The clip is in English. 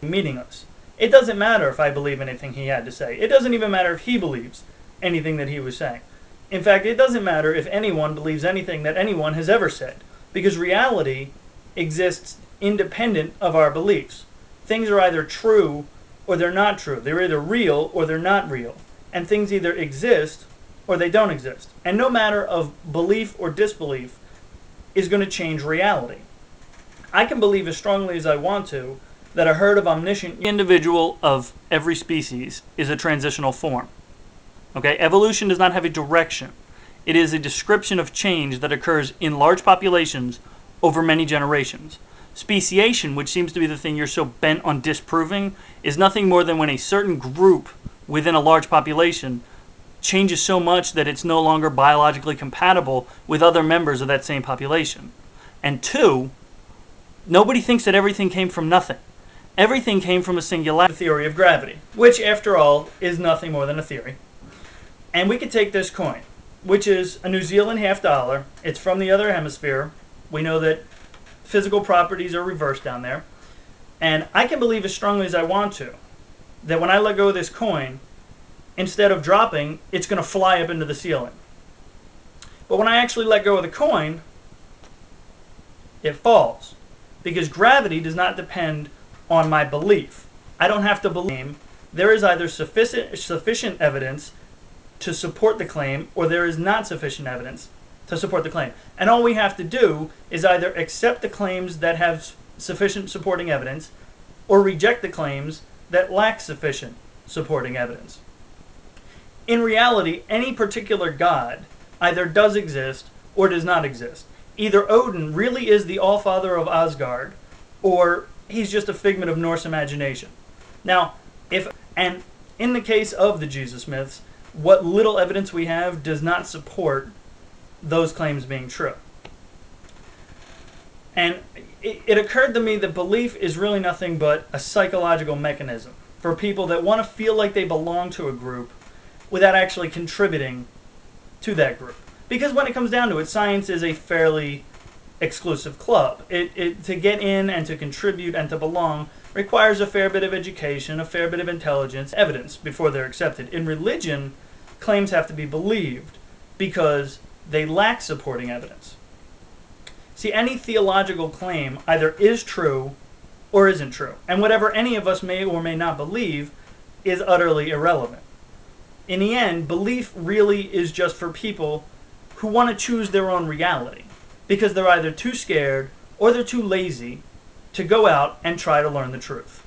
meaningless. It doesn't matter if I believe anything he had to say. It doesn't even matter if he believes anything that he was saying. In fact, it doesn't matter if anyone believes anything that anyone has ever said, because reality exists independent of our beliefs. Things are either true or they're not true. They're either real or they're not real. And things either exist or they don't exist. And no matter of belief or disbelief is going to change reality. I can believe as strongly as I want to that a herd of omniscient individual of every species is a transitional form. Okay? Evolution does not have a direction. It is a description of change that occurs in large populations over many generations. Speciation, which seems to be the thing you're so bent on disproving, is nothing more than when a certain group within a large population changes so much that it's no longer biologically compatible with other members of that same population. And two, nobody thinks that everything came from nothing. Everything came from a singularity. The theory of gravity, which after all is nothing more than a theory. And we could take this coin, which is a New Zealand $half. It's from the other hemisphere. We know that physical properties are reversed down there. And I can believe as strongly as I want to that when I let go of this coin, instead of dropping, it's going to fly up into the ceiling. But when I actually let go of the coin, it falls. Because gravity does not depend on my belief. I don't have to believe. There is either sufficient evidence to support the claim, or there is not sufficient evidence to support the claim. And all we have to do is either accept the claims that have sufficient supporting evidence, or reject the claims that lack sufficient supporting evidence. In reality, any particular god either does exist or does not exist. Either Odin really is the Allfather of Asgard, or he's just a figment of Norse imagination. Now, in the case of the Jesus myths, what little evidence we have does not support those claims being true. And it occurred to me that belief is really nothing but a psychological mechanism for people that want to feel like they belong to a group without actually contributing to that group. Because when it comes down to it, science is a fairly exclusive club. To get in and to contribute and to belong requires a fair bit of education, a fair bit of intelligence, evidence before they're accepted. In religion, claims have to be believed because they lack supporting evidence. See, any theological claim either is true or isn't true. And whatever any of us may or may not believe is utterly irrelevant. In the end, belief really is just for people who want to choose their own reality, because they're either too scared or they're too lazy to go out and try to learn the truth.